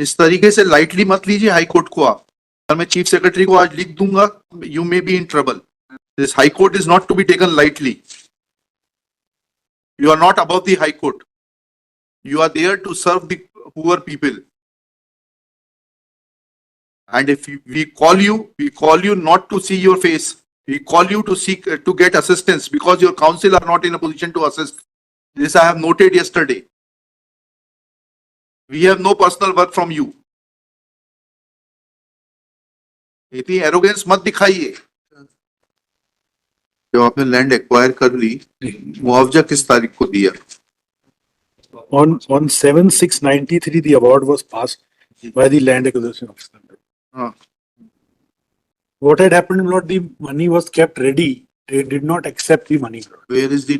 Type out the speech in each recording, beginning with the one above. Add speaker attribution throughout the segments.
Speaker 1: इस तरीके से लाइटली मत लीजिए हाई कोर्ट को। आप अगर मैं चीफ सेक्रेटरी को आज लिख दूंगा, you may be in trouble. This high court is not to be taken lightly. You are not above the high court, you are there to serve the poor people. And if we call you not to see your face. We call you to seek to get assistance because your counsel are not in a position to assist. This I have noted yesterday. We have no personal work from you. इतनी arrogance मत दिखाइए। जो आपने land acquire कर ली, मुआवजा किस तारीख को दिया?
Speaker 2: On 7/6/93, the award was passed by the land acquisition officer.
Speaker 1: हाँ,
Speaker 2: What had happened, Lord, the money was kept ready. They did not accept the money, Lord.
Speaker 1: where is the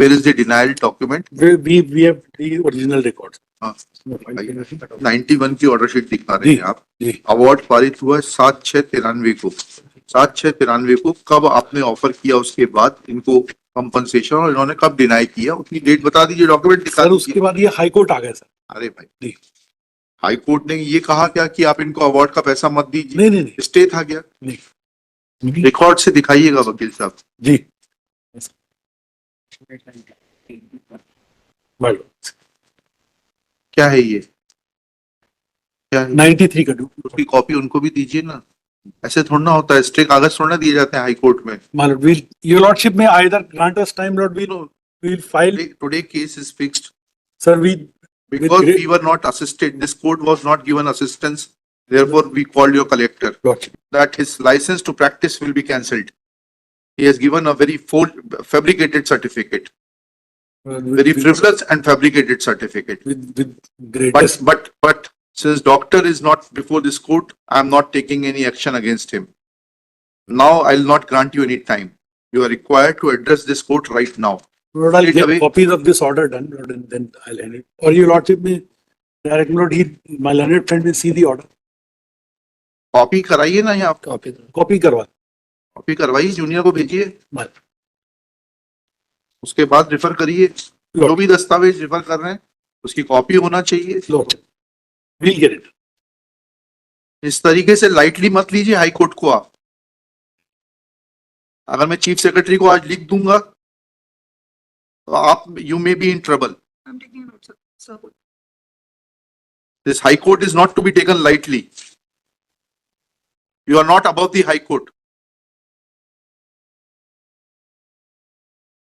Speaker 1: where is the denial document?
Speaker 2: We have the original records.
Speaker 1: हाँ, 91 की order sheet दिखा रहे हैं आप।
Speaker 2: जी।
Speaker 1: Award पारित हुआ 7/6/93 को। 7/6/93 को कब आपने ऑफर किया? उसके बाद इनको कंपनसेशन, और इन्होंने कब डिनाई किया? उतनी डेट बता दीजिए, डॉक्यूमेंट दिखा
Speaker 2: सर,
Speaker 1: दीजिए।
Speaker 2: उसके बाद ये हाई कोर्ट आ गया सर।
Speaker 1: अरे भाई,
Speaker 2: जी।
Speaker 1: हाई कोर्ट ने ये कहा क्या कि आप इनको अवार्ड का पैसा मत दीजिए?
Speaker 2: नहीं नहीं नहीं
Speaker 1: स्टे था क्या?
Speaker 2: नहीं।
Speaker 1: रिकॉर्ड से दिखाइएगा वकील साहब।
Speaker 2: जी। Well,
Speaker 1: क्या है ये? क्या है?
Speaker 2: 93 का डू।
Speaker 1: उसकी कॉपी उनको भी दीजिए ना। ऐसे थोड़ा ना होता है, स्टे कागज थोड़ा ना दिए जाते हैं हाई कोर्ट में।
Speaker 2: My lord, your lordship may either grant us time, Lord, we'll file.
Speaker 1: Today case is fixed
Speaker 2: Sir,
Speaker 1: because we were not assisted. This court was not given assistance. Therefore, we called your collector
Speaker 2: Lordship.
Speaker 1: that his license to practice will be cancelled. He has given a very fabricated certificate, very frivolous and fabricated certificate.
Speaker 2: With greatest.
Speaker 1: But since doctor is not before this court, I am not taking any action against him. Now I will not grant you any time. You are required to address this court right now.
Speaker 2: Lord, I'll
Speaker 1: Straight
Speaker 2: get
Speaker 1: away.
Speaker 2: copies of this order done, Lord, and then I'll hand it. Or your lordship may direct, Lord, my learned friend will see the order.
Speaker 1: Copy कराइए ना, यहाँ
Speaker 2: Copy करवा।
Speaker 1: Copy करवाइए, junior को भेजिए,
Speaker 2: Well,
Speaker 1: उसके बाद refer करिए। जो भी दस्तावेज रिफर कर रहे हैं उसकी कॉपी होना चाहिए।
Speaker 2: Lord, we'll get it.
Speaker 1: इस तरीके से लाइटली मत लीजिए हाई कोर्ट को। आप अगर मैं चीफ सेक्रेटरी को आज लिख दूंगा, तो आप you may be in trouble. This high court is not to be taken lightly. You are not above the high court.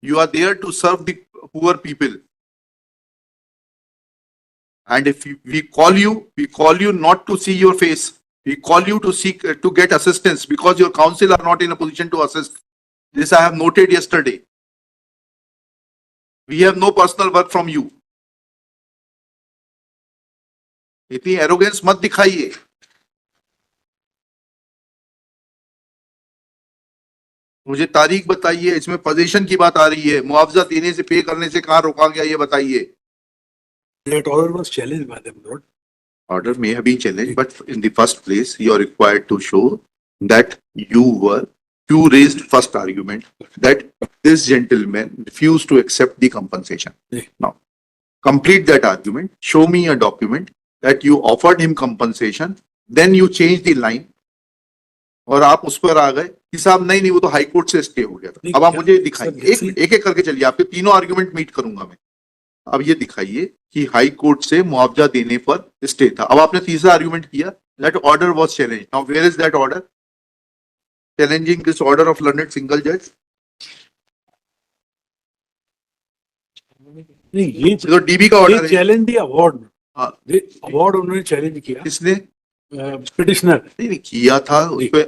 Speaker 1: You are there to serve the poor people. And if we call you not to see your face. We call you to seek to get assistance because your counsel are not in a position to assist. This I have noted yesterday. We have no personal work from you. इतनी arrogance मत दिखाइए। मुझे तारीख बताइए, इसमें position की बात आ रही है, मुआवजा देने से, पे करने से कहाँ रोका गया, ये बताइए।
Speaker 2: That order was challenged by them, Lord.
Speaker 1: Order may have been challenged, but in the first place, you are required to show that you raised first argument that this gentleman refused to accept the compensation.
Speaker 2: Yeah.
Speaker 1: Now, complete that argument. Show me a document that you offered him compensation, then you changed the line. और आप उस पर आ गए कि साहब नहीं, वो तो हाई कोर्ट से स्टे हो गया था। अब आप मुझे दिखाइए, एक एक करके चलिए, आपके तीनों आर्गुमेंट मीट करूंगा मैं। अब ये दिखाइए कि हाई कोर्ट से मुआवजा देने पर स्टे था। अब आपने तीसरा आर्गुमेंट किया that order was challenged. Now where is that order challenging this order of learned single जज?
Speaker 2: नहीं, ये
Speaker 1: तो डीबी का ऑर्डर है।
Speaker 2: Challenge the award.
Speaker 1: हाँ,
Speaker 2: अवार्ड उन्होंने चैलेंज किया।
Speaker 1: किसने?
Speaker 2: पिटिशनर
Speaker 1: नहीं किया था, उस पे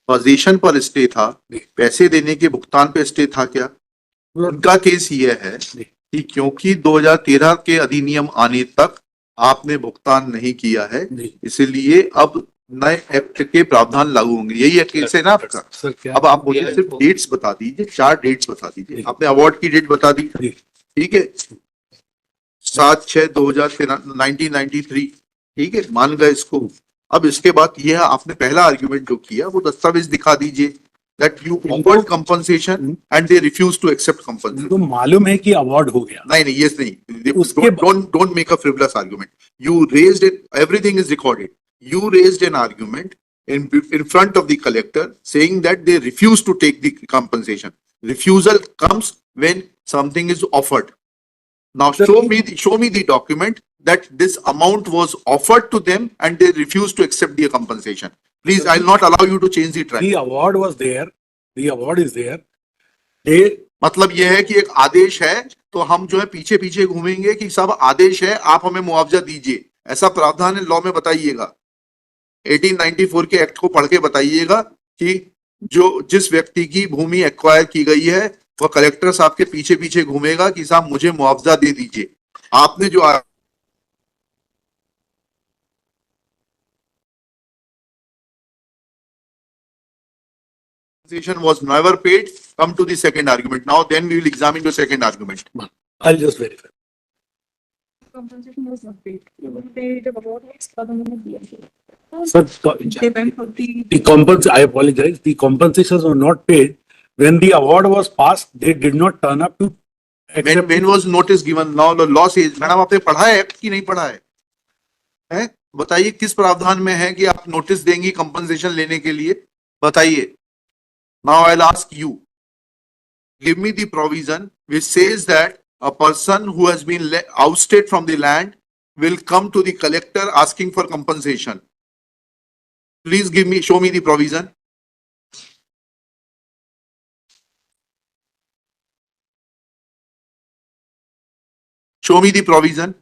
Speaker 1: पोजीशन पर स्टे था, पैसे देने के भुगतान पे स्टे था क्या? उनका केस ये है कि क्योंकि 2013 के अधिनियम आने तक आपने भुगतान नहीं किया है, इसलिए अब नए एक्ट के प्रावधान लागू होंगे। यही है केस है ना आपका? अब आप मुझे सिर्फ डेट्स बता दीजिए, 4 डेट्स बता दीजिए। आपने अवार्ड की डेट बता दी, ठीक है, 7/6/2013 ठीक है, मान गए इसको। अब इसके बाद यह आपने पहला आर्ग्यूमेंट जो किया वो दस्तावेज दिखा दीजिए that you offered compensation and they refused to accept compensation.
Speaker 2: उनको मालूम है कि अवार्ड हो गया.
Speaker 1: नहीं, yes, नहीं.
Speaker 2: उसके
Speaker 1: Don't make a frivolous argument. You raised it, everything is recorded. You raised an argument in front of the collector saying that they refuse to take the compensation. Refusal comes when something is offered. Now show me the document that this amount was offered to them and they refused to accept the compensation. Please, I'll not allow you to change the track.
Speaker 2: The award was there. The award is there. They
Speaker 1: मतलब यह है कि एक आदेश है तो हम जो है पीछे पीछे घूमेंगे कि सब आदेश है, आप हमें मुआवजा दीजिए, ऐसा प्रावधान है लॉ में, बताइएगा. 1894 के एक्ट को पढ़ के बताइएगा कि जो जिस व्यक्ति की भूमि एक्वायर की गई है वह कलेक्टर साहब के पीछे पीछे घूमेगा कि साहब मुझे मुआवजा दे दीजिए. आपने जो was never paid. Come to the second argument. Now then we will examine the second argument.
Speaker 2: I'll just verify.
Speaker 3: Compensation was not paid. They the award was government दिया.
Speaker 2: Sir,
Speaker 3: They went for
Speaker 2: I apologize. The compensations were not paid. When the award was passed, they did not turn up to accept.
Speaker 1: When was notice given? Now the law says, madam आपने पढ़ा है act की नहीं पढ़ा है? हैं? बताइए किस प्रावधान में है कि आप नोटिस देंगी कंपनसेशन लेने के लिए? बताइए. Now I'll ask you, give me the provision which says that a person who has been ousted from the land will come to the collector asking for compensation. Please show me the provision. Show me the provision.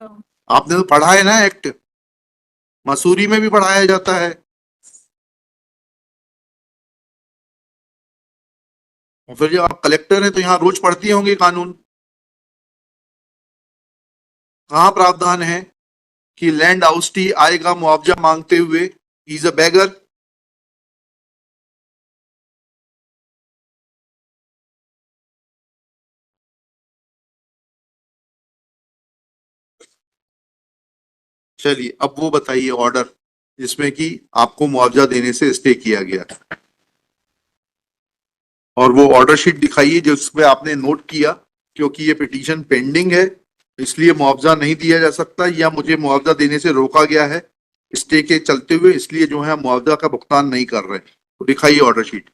Speaker 1: आपने तो पढ़ा है ना act, Mussoorie में भी पढ़ाया जाता है. फिर जब आप कलेक्टर हैं तो यहाँ रोज पढ़ती होंगे कानून. कहाँ प्रावधान है कि लैंड आउस्टी आएगा मुआवजा मांगते हुए? इज अ बेगर. चलिए अब वो बताइए ऑर्डर जिसमें कि आपको मुआवजा देने से स्टे किया गया, और वो ऑर्डर शीट दिखाइए जिसमें आपने नोट किया क्योंकि ये पिटीशन पेंडिंग है इसलिए मुआवजा नहीं दिया जा सकता, या मुझे मुआवजा देने से रोका गया है स्टे के चलते हुए, इसलिए जो है मुआवजा का भुगतान नहीं कर रहे. तो दिखाइए ऑर्डर शीट.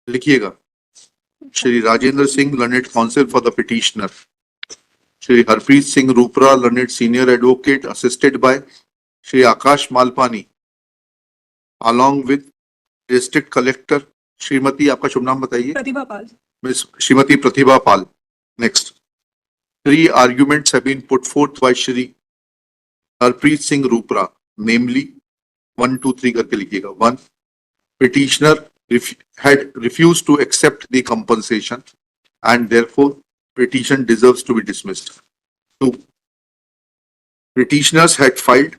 Speaker 1: लिखिएगा. Shri Rajendra Singh, learned council for the petitioner. Shri Harpreet Singh Rupra, learned senior advocate, assisted by Shri Akash Malpani, along with district collector Shrimati, आपका शुभ नाम बताइए?
Speaker 3: Pratibha Pal.
Speaker 1: Miss Shrimati Pratibha Pal. Next, 3 arguments have been put forth by Shri Harpreet Singh Rupra, namely 1, 2, 3 करके लिखिएगा. 1, petitioner had refused to accept the compensation and therefore petition deserves to be dismissed. 2, petitioners had filed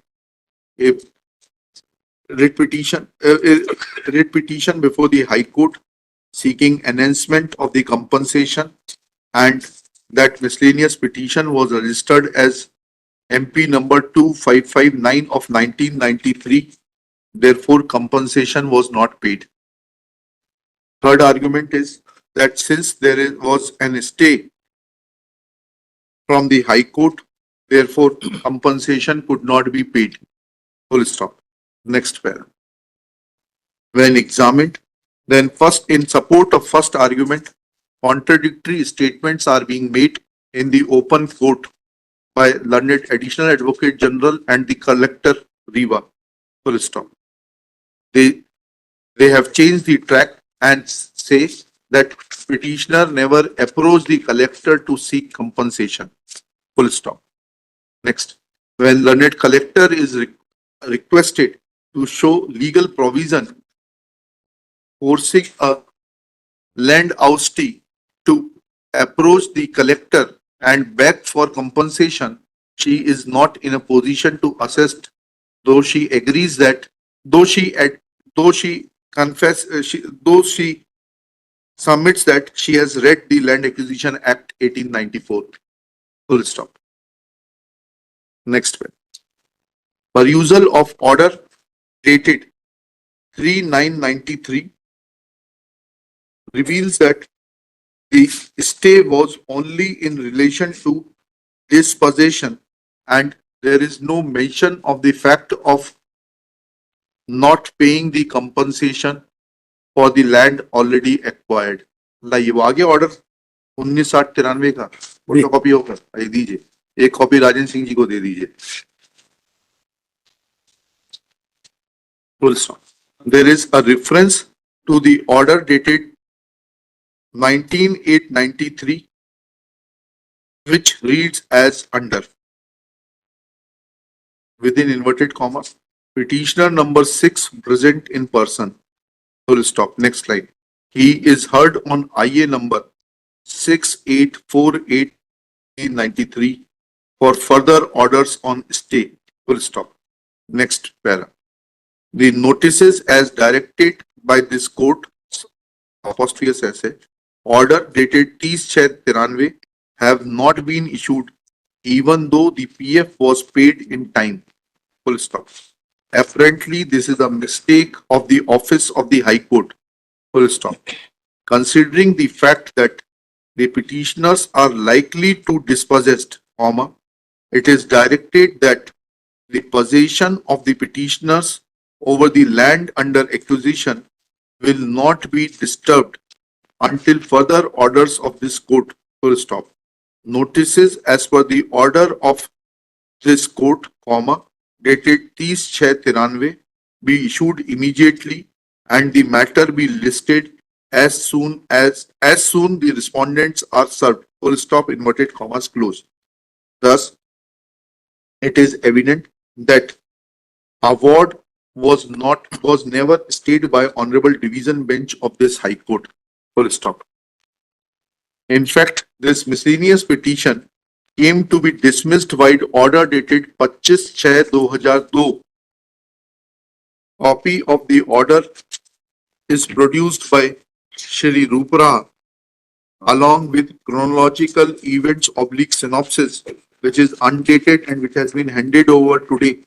Speaker 1: a writ petition before the High Court seeking enhancement of the compensation, and that miscellaneous petition was registered as MP number 2559 of 1993. Therefore, compensation was not paid. Third argument is that since there was an stay from the High Court, therefore compensation could not be paid. Full stop. Next paragraph. When examined, then first, in support of first argument, contradictory statements are being made in the open court by learned additional advocate general and the collector Riva. Full stop. They have changed the track and say that petitioner never approached the collector to seek compensation. Full stop. Next, when learned collector is requested to show legal provision forcing a land oustee to approach the collector and beg for compensation, she is not in a position to assist, though she agrees that though she submits that she has read the Land Acquisition Act 1894. Full stop. Next one. Perusal of order dated 3/9/93 reveals that the stay was only in relation to dispossession and there is no mention of the fact of not paying the compensation for the land already acquired. लाइए वो आगे order 19/8/93 का photo copy होकर आइए दीजिए, एक copy Rajendra Singh ji को दे दीजिए. Full stop. There is a reference to the order dated 19/8/93 which reads as under, within inverted commas, petitioner number 6 present in person. Full stop. Next slide. He is heard on IA number 6848/93 for further orders on stay. Full stop. Next para. The notices as directed by this court, apostrophe essay, order dated 30/6/93 have not been issued even though the PF was paid in time. Full stop. Apparently, this is a mistake of the office of the High Court. Full stop. Considering the fact that the petitioners are likely to dispossessed, comma, it is directed that the possession of the petitioners over the land under acquisition will not be disturbed until further orders of this court. Full stop. Notices as per the order of this court, comma, dated 30/6/93 be issued immediately and the matter be listed as soon the respondents are served. Full stop, inverted commas closed. Thus, it is evident that award was never stayed by Honorable Division Bench of this High Court. Full stop. In fact, this miscellaneous petition came to be dismissed by order dated 25/6/2002. Copy of the order is produced by Shri Rupra along with chronological events / synopsis, which is undated and which has been handed over today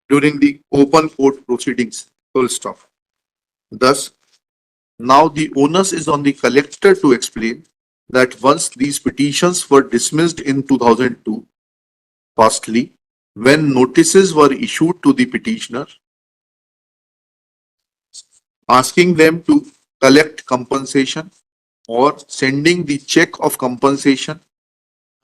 Speaker 1: during the open court proceedings. Full stop. Thus, now the onus is on the collector to explain that once these petitions were dismissed in 2002, firstly, when notices were issued to the petitioner asking them to collect compensation or sending the check of compensation,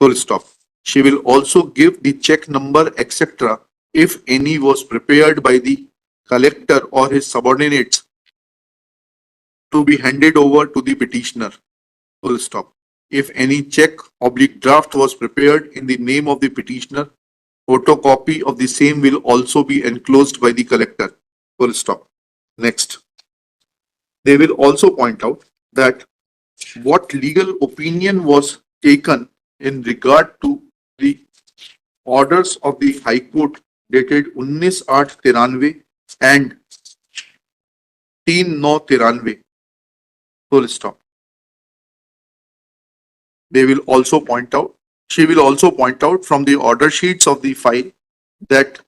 Speaker 1: full stop. She will also give the check number, etc., if any was prepared by the collector or his subordinates to be handed over to the petitioner. Full stop. If any check / draft was prepared in the name of the petitioner, photocopy of the same will also be enclosed by the collector. Full stop. Next. They will also point out that what legal opinion was taken in regard to the orders of the High Court dated 19/8/93 and 3/9/93. Full stop. They will also point out, she will also point out from the order sheets of the file that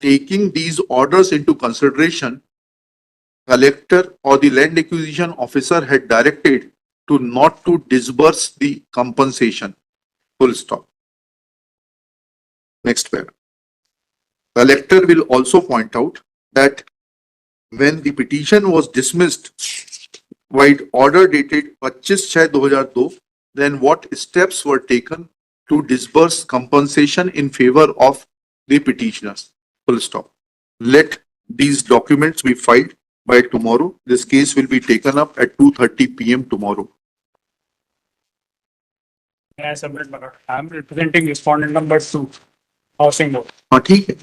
Speaker 1: taking these orders into consideration, collector or the land acquisition officer had directed to not to disburse the compensation. Full stop. Next paragraph. Collector will also point out that when the petition was dismissed by order dated 25/6/2002, then what steps were taken to disburse compensation in favor of the petitioners. Full stop. Let these documents be filed by tomorrow. This case will be taken up at 2:30 p.m. tomorrow.
Speaker 4: May I submit, my lord? I am representing respondent number 2, housing board.
Speaker 1: हाँ ठीक है.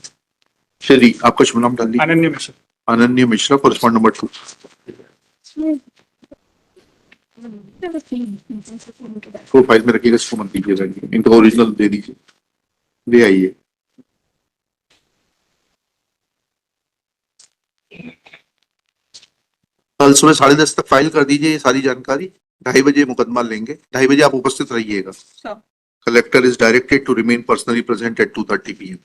Speaker 1: चलिए आपका शुभ नाम डाल दीजिए.
Speaker 4: Ananya Mishra.
Speaker 1: अनन्य Mishra for respond number 2. वो फाइल में रखिएगा, इसको मत दीजिएगा, इनका ओरिजिनल दे दीजिए, ले आइए. कल सुबह 10:30 तक फाइल कर दीजिए ये सारी जानकारी, 2:30 बजे मुकदमा लेंगे, 2:30 बजे आप उपस्थित रहिएगा।
Speaker 3: Sure.
Speaker 1: Collector is directed to remain personally present at 2:30 PM.